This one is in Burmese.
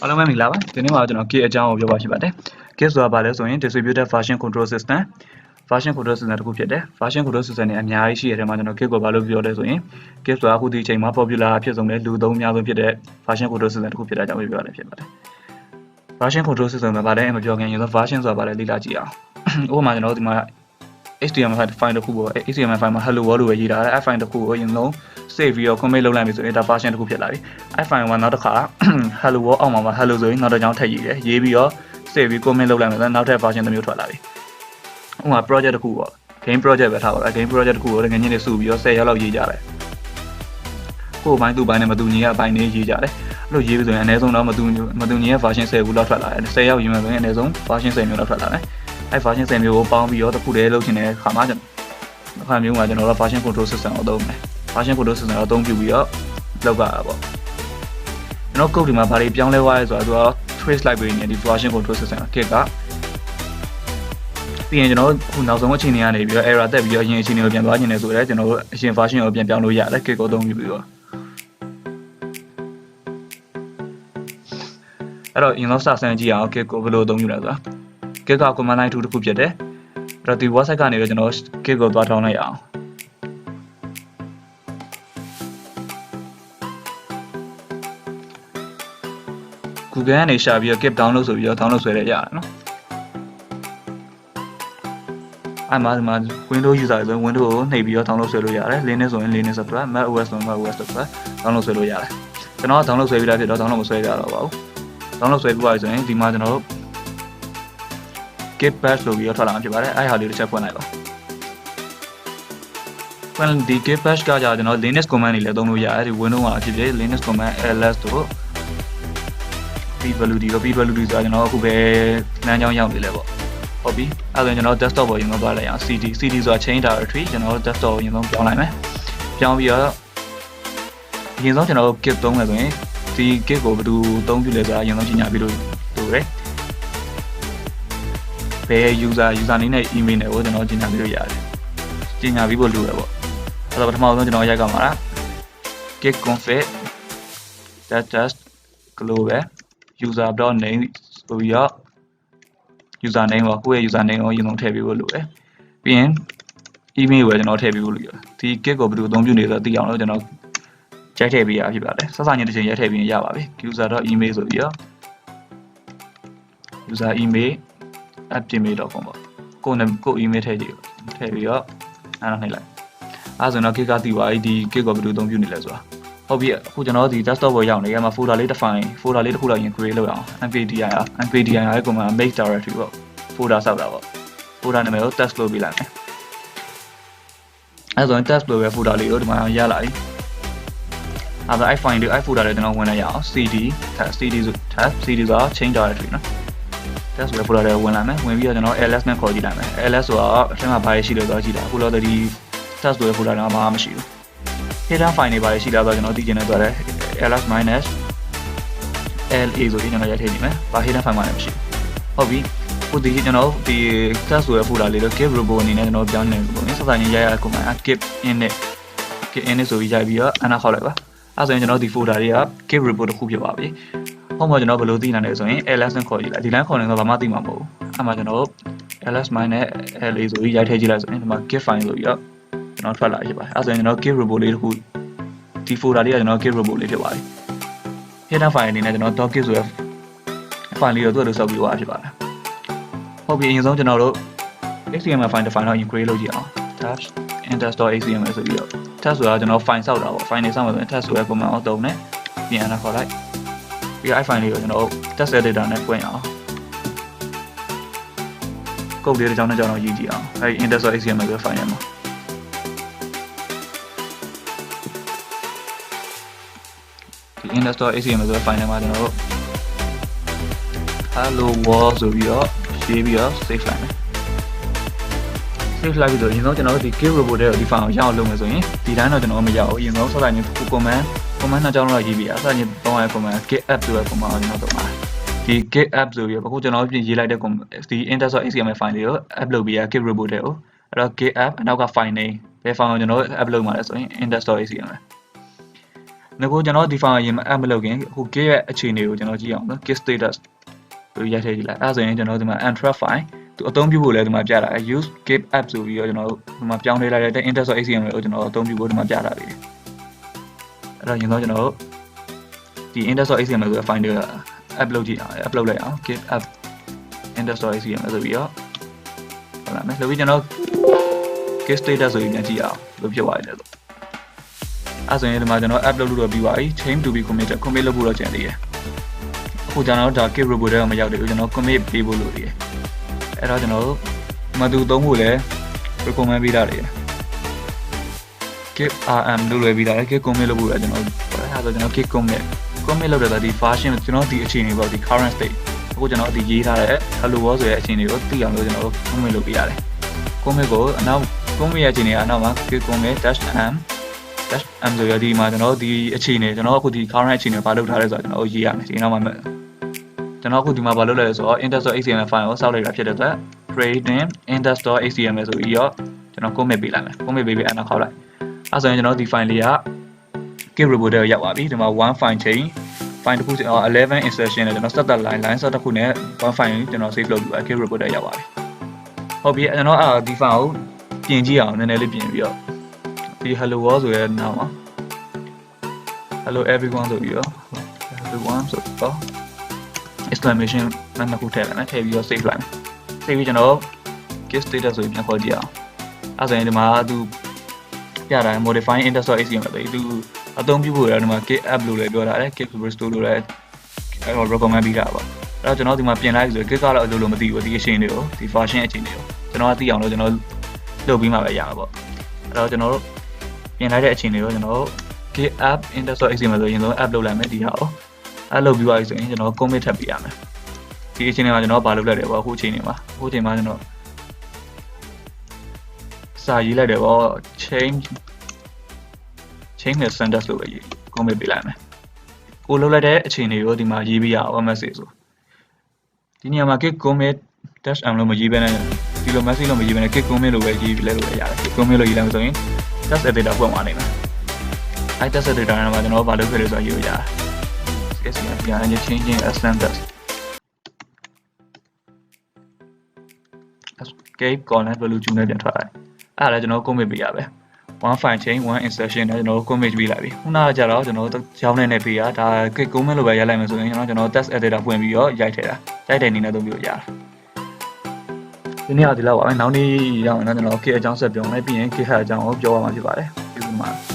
အားလုံးပဲမင်္ဂလာပါဒီနေ့မှာကျွန်တော် Git အကြောင်းကိုပြောပါရှိပါတယ် Git ဆိုတာဘာလဲဆိုရင် distributed version control system version control system တစ်ခုဖြစ်တယ် version control system နဲ့အများကြီးရှိတဲ့ထဲမှာကျွန်တော် Git ကိုဘာလို့ပြောလဲဆိုရင် Git ဆိုတာအခုဒီအချိန်မှာ popular အဖြစ်ဆုံးတဲ့လူသုံးအများဆုံးဖြစ်တဲ့ version control system တစ်ခုဖြစ်တာကြောင့်ပြောရတယ်ဖြစ်ပါတယ် version control system မှာဘာလဲမပြောခင်ရင် version ဆိုတာဘာလဲလေ့လာကြည့်အောင်ဥပမာကျွန်တော်ဒီမှာ HTML file တစ်ခုပေါ့ HTML file မှာ hello world လို့ပဲရေးထားတယ် file တစ်ခုကိုအရင်ဆုံး save ပြီးတော့ commit လုပ်လိုက်ပြီဆိုရင်ဒါ version တစ်ခုဖြစ်လာပြီ file မှာနောက်တစ်ခါ hello world အောက်မှာ hello ဆိုရင်နောက်တစ်ကြောင်းထပ်ရေးတယ်ရေးပြီးတော့ save ပြီး commit လုပ်လိုက်မယ်ဆိုရင်နောက်ထပ် version တစ်မျိုးထွက်လာပြီဥပမာ project တစ်ခုပေါ့ game project ပဲထားပါတော့ game project တစ်ခုကိုငွေညင်းနေစုပြီးတော့10ရက်လောက်ရေးကြတယ်ကိုယ်ပိုင်းသူ့ပိုင်းနဲ့မတူညီတဲ့အပိုင်းတွေရေးကြတယ်အဲ့လိုရေးပြီးဆိုရင်အနည်းဆုံးတော့မတူညီတဲ့ version 10ခုလောက်ထွက်လာတယ်10ရောက်ရေးမယ်ဆိုရင်အနည်းဆုံး version 10မျိုးလောက်ထွက်လာတယ်အဲ့ version 10မျိုးကိုပေါင်းပြီးတော့တစ်ခုတည်းလုပ်ချင်တဲ့အခါမှာကျွန်တော်တို့ version control system ကိုသုံးမယ် version control system ကိုအသုံးပြုပြီးတော့လုပ်ကြတာပေါ့ကျွန်တော် code ဒီမှာဘာတွေပြောင်းလဲသွားလဲဆိုတော့သူက trace library နဲ့ဒီ version control system က Git ကပြီးရင်ကျွန်တော်ခုနောက်ဆုံးအခြေအနေကနေပြီးတော့ error တက်ပြီးတော့အရင်အခြေအနေကိုပြန်သွားခြင်းနဲ့ဆိုတော့ကျွန်တော်တို့အရင် version ကိုပြန်ပြောင်းလို့ရတယ် Git ကိုအသုံးပြုပြီးတော့အဲ့တော့ in log စမ်းကြည့်အောင် Git ကိုဘယ်လိုအသုံးပြုလဲဆိုတာ Git က command line tool တစ်ခုဖြစ်တယ်အဲ့တော့ဒီ website ကနေတော့ကျွန်တော် Git ကိုသွားထောင်းလိုက်အောင်Google ကနေရှာပြီးတော့ Git download ဆိုပြီးတော့ download ဆွဲရရတယ်နော်အဲ့မှာ Windows user ဆိုရင် Windows ကိုနှိပ်ပြီးတော့ download ဆွဲလို့ရတယ် Linux ဆိုရင် Linux ဆိုတာ Mac OS ဆိုရင် Mac OS ဆိုတာ download ဆွဲလို့ရတယ်ကျွန်တော်က download ဆွဲပြီးသားဖြစ်တော့ download မဆွဲကြတော့ပါဘူး download ဆွဲပြီးသွားပြီဆိုရင်ဒီမှာကျွန်တော်တို့ Git bash လို့ပြီးတော့ထွက်လာမှာဖြစ်ပါတယ်အဲ့ဟာလေးတစ်ချက်ဖွင့်လိုက်ပါဖွင့်ဒီ Git bash ကကြာကျွန်တော် Linux command တွေလည်းသုံးလို့ရတယ်ဒီ Windows မှာဖြစ်ဖြစ် Linux command ls တို့ pwd ဆိုတာကျွန်တော်အခုပဲလမ်းကြောင်းရောက်နေလဲပေါ့ဟုတ်ပြီအဲ့ဒါကျွန်တော် desktop ပေါ်ရင်တော့သွားလိုက်အောင် cd ဆိုတာ change directory ကျွန်တော် desktop ကိုရင်ဆုံးပြောင်းလိုက်မယ်ပြောင်းပြီးတော့အရင်ဆုံးကျွန်တော် Git သုံးမယ်ဆိုရင်ဒီ Git ကိုဘယ်သူသုံးပြုလဲဆိုတာအရင်ဆုံးကြီးညာပြီးလို့ဆိုရယ်ဘယ် user name နဲ့ email နဲ့ကိုကျွန်တော်ကြီးညာပြီးလို့ရတယ်ကြီးညာပြီးဖို့လိုရပေါ့အဲ့တော့ပထမဆုံးကျွန်တော်ရိုက်ကမှာလား git config test global user.name ဆိုပြီးတော့ user name ပေါ့ကိုယ့်ရဲ့ user name ကိုအရင်ဆုံးထည့်ပေးဖို့လိုတယ်ပြီးရင် email ကိုကျွန်တော်ထည့်ပေးဖို့လိုရတယ်ဒီ Git ကိုဘယ်လိုအသုံးပြုနေလဲသိအောင်လို့ကျွန်တော်ရိုက်ထည့်ပေးရဖြစ်ပါတယ်ဆက်စချင်းတစ်ချိန်ရိုက်ထည့်ပြီးရပါပြီ user.email ဆိုပြီးတော့ user email @gmail.com ပေါ့ကို email ထည့်ပြီးတော့အဲ့ဒါနှိပ်လိုက်အဲ့ဆိုတော့ Git ကတည်သွားပြီဒီ Git ကိုဘယ်လိုအသုံးပြုနေလဲဆိုတာဟုတ်ပြီအခုကျွန်တော်ဒီ desktop ပေါ်ရောက်နေရမှာ folder လေးတစ်ခုလောက်ရင် create လုပ်အောင် mkdir ရဲ့ command make directory ပေါ့ folder ဆောက်တာပေါ့ folder နာမည်ကို test လို့ပေးလိုက်မယ်အဲ့ဆိုရင် test လို့ပဲ folder လေးကိုဒီမှာရလာပြီအဲ့ဒါ file တွေ folder တွေကျွန်တော်ဝင်လိုက်ရအောင် cd ဆိုတာ change directory နော် test ဆိုတဲ့ folder တွေဝင်လာမယ်ဝင်ပြီးတော့ကျွန်တော် ls နဲ့ခေါ်ကြည့်လိုက်မယ် ls ဆိုတာအထက်မှာဘာရှိလဲဆိုတော့ကြည့်တာအခုတော့ဒီ test ဆိုတဲ့ folder တွေမှာမရှိဘူး header file တွေပါရှိလားဆိုတော့ကျွန်တော်သိချင်နေသွားတယ် ls - la ဆိုပြီးကျွန်တော်ရိုက်ထည့်နေမယ်ဘာ header file မှလည်းမရှိဘူးဟုတ်ပြီခုဒီကျွန်တော်ဒီ test ဆိုတဲ့ folder လေးတော့ git repo အနေနဲ့ကျွန်တော်ပြောင်းနေတယ်ပေါ့နော်စစချင်းရိုက်ရခုမှ git init ဆိုပြီးရိုက်ပြီးတော့အနာခေါက်လိုက်ပါအဲ့ဆိုရင်ကျွန်တော်ဒီ folder တွေက git repo တစ်ခုဖြစ်ပါပြီဟုတ်မှကျွန်တော်ဘယ်လိုသိနိုင်လဲဆိုရင် ls နဲ့ခေါ်ကြည့်လိုက်ဒီ line ခေါ်နေတော့ဘာမှသိမှာမဟုတ်ဘူးအဲ့မှာကျွန်တော် ls - la ဆိုပြီးရိုက်ထည့်ကြည့်လိုက်ဆိုရင်ဒီမှာ git file ဆိုပြီးတော့ကျွန်တော်ထွက်လာဖြစ်ပါတယ်အဲ့ဆိုရင်ကျွန်တော် git repo လေးတစ်ခုဒီ folder လေးကကျွန်တော် git repo လေးဖြစ်ပါတယ် header file အနေနဲ့ကျွန်တော် .git ဆိုတဲ့ file လေးကိုသူ့လိုဆောက်ပြီးသွားဖြစ်ပါတယ်ဟုတ်ပြီအရင်ဆုံးကျွန်တော်တို့ html file တစ် file တော့ create လုပ်ကြည့်အောင် tabs index.html ဆိုပြီးတော့ tab ဆိုတာကျွန်တော် file ဆောက်တာပေါ့ file တွေဆောက်မယ်ဆိုရင် tab ဆိုတဲ့ command ကိုသုံးတယ်ပြန်အနာခေါ်လိုက်ပြီးတော့ file လေးကိုကျွန်တော် text editor နဲ့ဖွင့်အောင် code လေးတစ်ကြောင်းနဲ့ကြောင်းတော့ရေးကြည့်အောင်အဲဒီ index.html ဆိုတဲ့ file မှာindex.html ဆိုတဲ့ file မှာကျွန်တော်တို့ hello world ဆိုပြီးတော့ရေးပြီးတော့ save လိုက်မယ် save လိုက်ပြီးတော့အရင်ဆုံးကျွန်တော်တို့ဒီ Git repo တဲ့ဒီ file ကိုရအောင်လုပ်မယ်ဆိုရင်ဒီတိုင်းတော့ကျွန်တော်မရဘူးအရင်ဆုံးဆက်လိုက်ရင် command နှစ်ကြောင်းလောက်ရေးပြီးဆက်ရင်သုံးရ command git app ဆိုတဲ့ command ကိုကျွန်တော်သုံးပါတယ်ဒီ git app ဆိုပြီးတော့အခုကျွန်တော်ပြင်ရေးလိုက်တဲ့ဒီ index.html file လေးကို app လုပ်ပြီးရ Git repo တဲ့ကိုအဲ့တော့ git app အနောက်က file name ဘယ် file ကိုကျွန်တော် app လုပ်မှာလဲဆိုရင် index.html ငါကိုကျွန်တော်ဒီ file ရင်မ add မလုပ်ခင်ဟို git ရဲ့အခြေအနေကိုကျွန်တော်ကြည့်အောင်နော် git status ဆိုရိုက်ထည့်ကြည့်လိုက်အဲ့ဆိုရင်ကျွန်တော်ဒီမှာ enter file သူအသုံးပြုဖို့လည်းဒီမှာပြတာ use git app ဆိုပြီးတော့ကျွန်တော်ဒီမှာပြောင်းလဲလိုက်တဲ့ index.html ကိုကျွန်တော်အသုံးပြုဖို့ဒီမှာပြတာပြီအဲ့တော့ရင်တော့ကျွန်တော်ဒီ index.html ဆိုတဲ့ file တွေက upload ကြည့်အောင် upload လိုက်အောင် git app index.html ဆိုပြီးတော့ဟုတ်လားမယ်ဆိုပြီးကျွန်တော် git status ဆိုပြီးပြန်ကြည့်အောင်ဘယ်လိုဖြစ်သွားလဲဆိုအဲ့ဆိုရင်ဒီမှာကျွန်တော် upload လုပ်တော့ပြီးပါပြီ change to be committed commit လုပ်ဖို့တော့ကျန်သေးတယ်အခုကျွန်တော်ဒါ git repo တွေကမရောက်သေးဘူးကျွန်တော် commit ပေးဖို့လိုသေးတယ်အဲ့တော့ကျွန်တော်မတူသုံးဖို့လဲ recommend ပေးတာတွေ git rm လို့လွယ်ပြီးတာလေ git commit လုပ်ဖို့လဲကျွန်တော်အဲ့ဒါဆိုကျွန်တော် git commit လုပ်တဲ့ဒီ version ကျွန်တော်ဒီအခြေအနေပေါ့ဒီ current state အခုကျွန်တော်ဒီရေးထားတဲ့ hello world ဆိုတဲ့အခြေအနေကိုသိအောင်လို့ကျွန်တော် commit လုပ်ပေးရတယ် commit ကိုအနောက် commit ရဲ့အခြေအနေကအနောက်မှာ git commit -m ဆိုရဒီမှာကျွန်တော်ဒီအခြေအနေကျွန်တော်အခုဒီ current အခြေအနေဘာလုပ်ထားလဲဆိုတော့ကျွန်တော်ရေးရမယ်ဒီနောက်မှာကျွန်တော်အခုဒီမှာဘာလုပ်လဲဆိုတော့ index.html file ကိုစောက်လိုက်တာဖြစ်တဲ့အတွက် creating index.html ဆိုပြီးတော့ကျွန်တော် commit ပေးလိုက်မယ် commit ပေးပြီးအနောက်ခေါက်လိုက်အဲဆိုရင်ကျွန်တော်ဒီ file လေးက git repo ထဲကိုရောက်ပါပြီဒီမှာ one file change file တစ်ခု11 insertion နဲ့ကျွန်တော် set the line ဆက်တစ်ခုနဲ့ one file ကျွန်တော် save လုပ်ပြီး git repo ထဲရောက်ပါပြီဟုတ်ပြီကျွန်တော်ဒီ file ကိုပြင်ကြည့်အောင်နည်းနည်းလေးပြင်ပြီးတော့ဒီ hello world ဆိုတဲ့နားမှာ hello everyone ဆိုပြီးတော့ everyone ဆိုတော့ exclamation နှစ်ခုထည့်လိုက်မယ်ထည့်ပြီးတော့ save လိုက်မယ် save ပြီးကျွန်တော် git status ဆိုပြီးပြန်ခေါ်ကြည့်အောင်အဲဆိုရင်ဒီမှာသူပြတာ modify index.html ပဲသူအသုံးပြုဖို့ရဒီမှာ git app လို့လည်းပြောတာလေ git restore လို့လည်းအဲ့တော့ recommend ပေးတာပါအဲ့တော့ကျွန်တော်ဒီမှာပြင်လိုက်ဆို git ကတော့အလိုလိုမသိဘူးဒီအခြေအနေကိုဒီ version အခြေအနေကိုကျွန်တော်ကသိအောင်လို့ကျွန်တော်လုပ်ပြီးမှပဲရမှာပေါ့အဲ့တော့ကျွန်တော်တို့ပြင်လိုက်တဲ့အခြေအနေကိုကျွန်တော် git app index.html ဆိုရင်တော့ app လုပ်လိုက်မယ်ဒီဟာကိုအဲ့လုပ်ပြီးသွားပြီဆိုရင်ကျွန်တော် commit ထပ်ပေးရမယ်ဒီအခြေအနေမှာကျွန်တော်ဘာလုပ်လိုက်လဲပေါ့အခုအခြေအနေမှာအခုချိန်မှာကျွန်တော်စာရေးလိုက်တယ်ပေါ့ change နဲ့ sentence လို့ပဲရေး commit ပေးလိုက်မယ်ကိုလုပ်လိုက်တဲ့အခြေအနေကိုဒီမှာရေးပြရအောင် message ဆိုဒီနေရာမှာ git commit -m လို့မရေးဘဲနဲ့ဒီလို message လို့မရေးဘဲနဲ့ git commit လို့ပဲရေးပြီးလဲလို့ရတယ် git commit လို့ရေးလိုက်ဆိုရင် test editor ဖွင့်သွားနိုင်မယ်အဲ test editor မှာကျွန်တော်ဘာလုပ်ခဲ့လဲဆိုတော့ရေးရရတယ် CSS changing a sentence escape connect value ကျူနေပြန်ထွက်လာအဲ့ဒါလည်းကျွန်တော် commit ပေးရပဲ one file change one insertion နဲ့ကျွန်တော် commit ပေးလိုက်ပြီခုနကကြတော့ကျွန်တော်ကြောင်းနေပေးရဒါ git commit လို့ပဲရိုက်လိုက်မယ်ဆိုရင်ကျွန်တော် test editor ဖွင့်ပြီးတော့ရိုက်ထည့်တာရိုက်တဲ့အနေနဲ့သုံးပြီးရတယ်ဒီနေ့ကဒီလောက်ပါပဲနောက်နေ့ရောက်ရင်တော့ကျွန်တော် git အကြောင်းဆက်ပြောမယ်ပြီးရင် git အကြောင်းကိုပြောရမှာဖြစ်ပါတယ်ဒီမှာ